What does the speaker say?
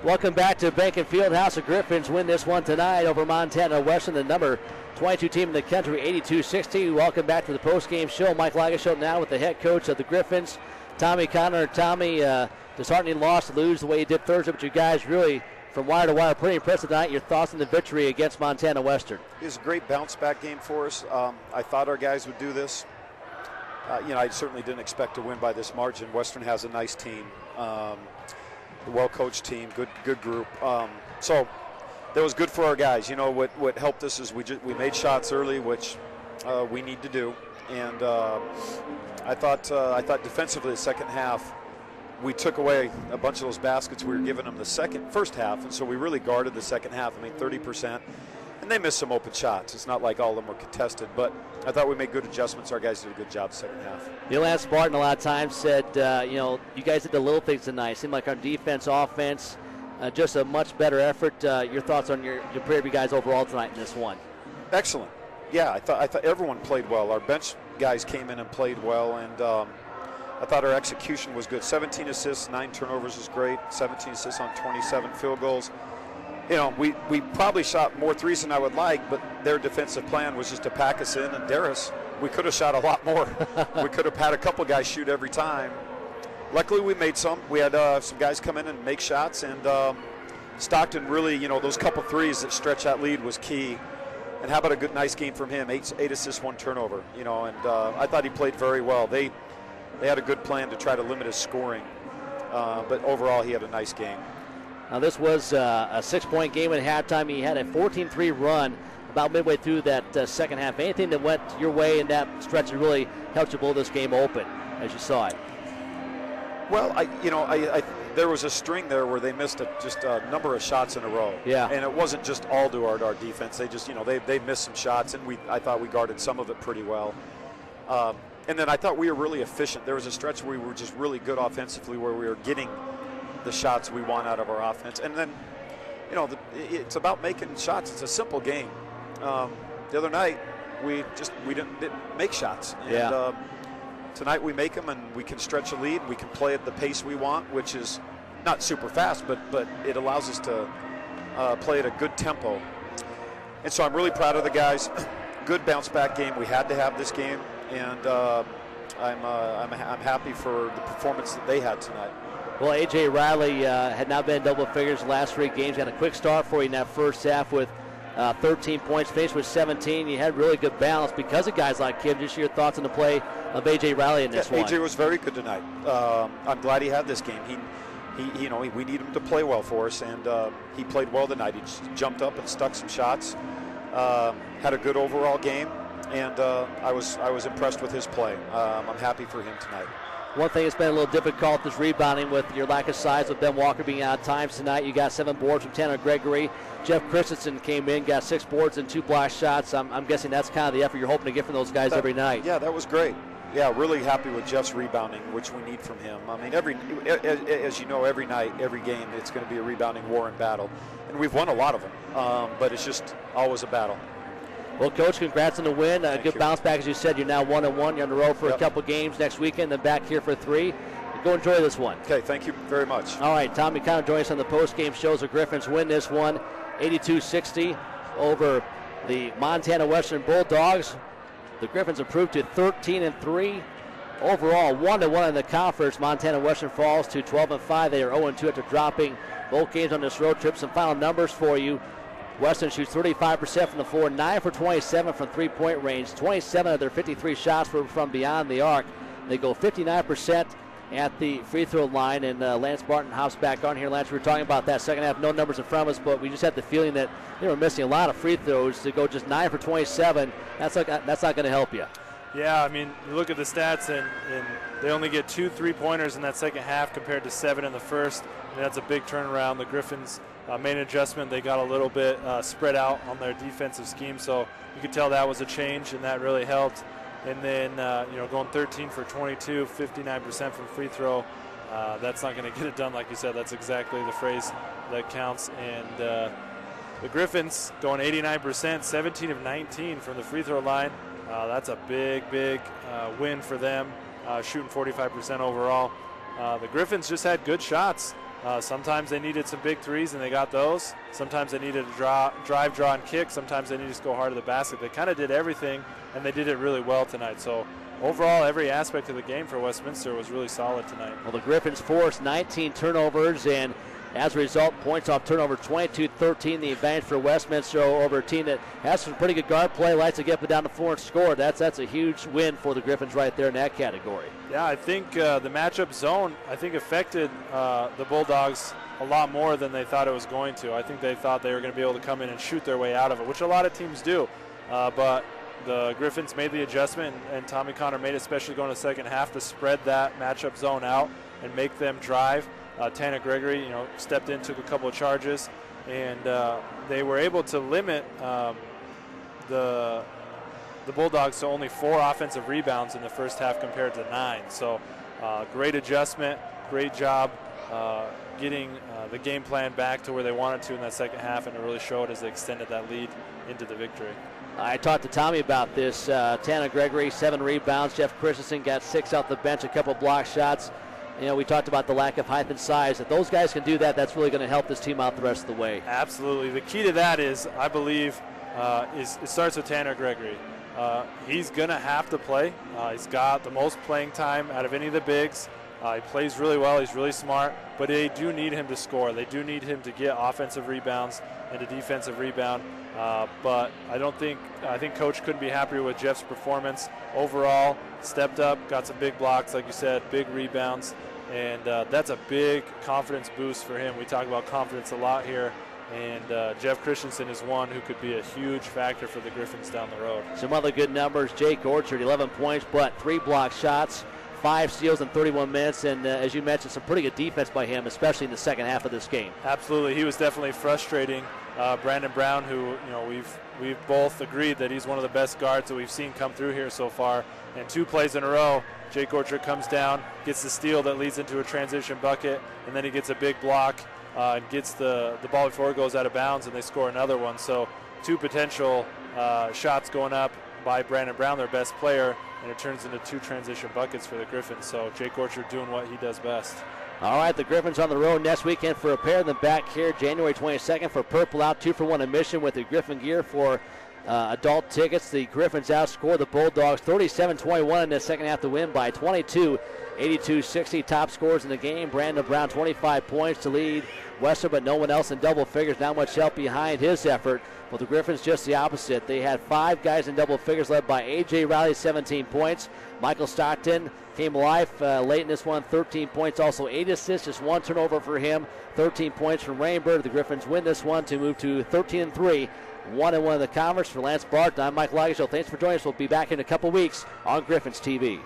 Welcome back to Bank and Fieldhouse. The Griffins win this one tonight over Montana Western, the number 22 team in the country, 82-60. Welcome back to the post-game show. Mike Lageschulte now with the head coach of the Griffins, Tommy Connor. Tommy, disheartening loss to lose the way you did Thursday, but you guys really, from wire to wire, pretty impressive tonight. Your thoughts on the victory against Montana Western? It was a great bounce-back game for us. I thought our guys would do this. I certainly didn't expect to win by this margin. Western has a nice team. A well-coached team, good group. So that was good for our guys. What helped us is we made shots early, which we need to do. And I thought defensively the second half we took away a bunch of those baskets we were giving them the first half, and so we really guarded the second half. 30%. And they missed some open shots. It's not like all of them were contested, but I thought we made good adjustments. Our guys did a good job second half. Lance Spartan a lot of times said, you guys did the little things tonight. It seemed like our defense, offense, just a much better effort. Your thoughts on your Prairie guys overall tonight in this one? Excellent. Yeah, I thought everyone played well. Our bench guys came in and played well, and I thought our execution was good. 17 assists, 9 turnovers was great. 17 assists on 27 field goals. We probably shot more threes than I would like, but their defensive plan was just to pack us in and dare us. We could have shot a lot more. We could have had a couple guys shoot every time. Luckily, we made some. We had some guys come in and make shots, and Stockton really, those couple threes that stretch that lead was key. And how about a nice game from him? 8 assists, 1 turnover. And I thought he played very well. They had a good plan to try to limit his scoring, but overall, he had a nice game. Now this was a 6-point game at halftime. He had a 14-3 run about midway through that second half. Anything that went your way in that stretch really helped you blow this game open, as you saw it? Well, there was a string there where they missed just a number of shots in a row. Yeah. And it wasn't just all due to our defense. They just, they missed some shots, and I thought we guarded some of it pretty well. And then I thought we were really efficient. There was a stretch where we were just really good offensively, where we were getting the shots we want out of our offense. And then, it's about making shots. It's a simple game. The other night, we didn't make shots. And tonight we make them, and we can stretch a lead. We can play at the pace we want, which is not super fast, but it allows us to play at a good tempo. And so I'm really proud of the guys. Good bounce-back game. We had to have this game, and I'm happy for the performance that they had tonight. Well, A.J. Riley had now been in double figures the last 3 games. Got a quick start for you in that first half with 13 points, finished with 17. You had really good balance because of guys like Kim. Just your thoughts on the play of A.J. Riley in this one. A.J. was very good tonight. I'm glad he had this game. We need him to play well for us, and he played well tonight. He just jumped up and stuck some shots. Had a good overall game, and I was impressed with his play. I'm happy for him tonight. One thing that's been a little difficult is rebounding with your lack of size with Ben Walker being out of times tonight. You got 7 boards from Tanner Gregory. Jeff Christensen came in, got 6 boards and 2 block shots. I'm guessing that's kind of the effort you're hoping to get from those guys every night. Yeah, that was great. Yeah, really happy with Jeff's rebounding, which we need from him. I mean, as you know, every night, every game, it's going to be a rebounding war and battle. And we've won a lot of them, but it's just always a battle. Well, Coach, congrats on the win. A good bounce back. As you said, you're now 1-1. You're on the road for a couple games next weekend, then back here for 3. Go enjoy this one. Okay, thank you very much. All right, Tommy kind of joins us on the post-game shows. The Griffins win this one, 82-60 over the Montana Western Bulldogs. The Griffins improved to 13-3. Overall, 1-1 in the conference. Montana Western falls to 12-5. They are 0-2 after dropping both games on this road trip. Some final numbers for you. Western shoots 35% from the floor, 9 for 27 from three-point range. 27 of their 53 shots were from beyond the arc. They go 59% at the free throw line, and Lance Barton hops back on here. Lance, we were talking about that second half. No numbers in front of us, but we just had the feeling that they were missing a lot of free throws to go just 9 for 27. That's not going to help you. Yeah, I mean, you look at the stats, and they only get 2 3-pointers in that second half compared to 7 in the first. I mean, that's a big turnaround. The Griffins made an adjustment. They got a little bit spread out on their defensive scheme, so you could tell that was a change, and that really helped. And then, going 13 for 22, 59% from free throw, that's not going to get it done, like you said. That's exactly the phrase that counts. And the Griffins going 89%, 17 of 19 from the free throw line. That's a big win for them, shooting 45% overall. The Griffins just had good shots. Sometimes they needed some big threes, and they got those. Sometimes they needed a drive, draw, and kick. Sometimes they needed to go hard to the basket. They kind of did everything, and they did it really well tonight. So overall, every aspect of the game for Westminster was really solid tonight. Well, the Griffins forced 19 turnovers, and as a result, points off turnover 22-13. The advantage for Westminster over a team that has some pretty good guard play, likes to get up and down the floor and score. That's a huge win for the Griffins right there in that category. Yeah, I think the matchup zone, affected the Bulldogs a lot more than they thought it was going to. I think they thought they were going to be able to come in and shoot their way out of it, which a lot of teams do. But the Griffins made the adjustment, and Tommy Connor made it, especially going to the second half, to spread that matchup zone out and make them drive. Tana Gregory, stepped in, took a couple of charges, and they were able to limit the Bulldogs to only 4 offensive rebounds in the first half compared to 9. So great adjustment, great job getting the game plan back to where they wanted to in that second half, and it really showed as they extended that lead into the victory. I talked to Tommy about this. Tana Gregory, 7 rebounds. Jeff Christensen got 6 off the bench, a couple block shots. We talked about the lack of height and size. If those guys can do that, that's really going to help this team out the rest of the way. Absolutely. The key to that is, I believe, it starts with Tanner Gregory. He's going to have to play. He's got the most playing time out of any of the bigs. He plays really well. He's really smart. But they do need him to score. They do need him to get offensive rebounds and a defensive rebound. But I think Coach couldn't be happier with Jeff's performance. Overall, stepped up, got some big blocks, like you said, big rebounds. And that's a big confidence boost for him. We talk about confidence a lot here. And Jeff Christensen is one who could be a huge factor for the Griffins down the road. Some other good numbers. Jake Orchard, 11 points, but 3 block shots, 5 steals in 31 minutes. And as you mentioned, some pretty good defense by him, especially in the second half of this game. Absolutely. He was definitely frustrating Brandon Brown, who we've both agreed that he's one of the best guards that we've seen come through here so far. And 2 plays in a row, Jake Orchard comes down, gets the steal that leads into a transition bucket, and then he gets a big block and gets the ball before it goes out of bounds, and they score another one. So 2 potential shots going up by Brandon Brown, their best player, and it turns into 2 transition buckets for the Griffins. So Jake Orchard doing what he does best. All right, the Griffins on the road next weekend for a pair of them back here January 22nd for Purple Out, 2-for-1 admission with the Griffin gear for adult tickets. The Griffins outscore the Bulldogs 37-21 in the second half to win by 22, 82-60. Top scores in the game. Brandon Brown, 25 points to lead Western, but no one else in double figures. Not much help behind his effort. But the Griffins just the opposite. They had 5 guys in double figures, led by A.J. Riley, 17 points. Michael Stockton came alive late in this one, 13 points. Also 8 assists, just 1 turnover for him. 13 points from Rainbird. The Griffins win this one to move to 13-3. 1-1 in the conference. For Lance Barton, I'm Mike Lageschulte. Thanks for joining us. We'll be back in a couple weeks on Griffins TV.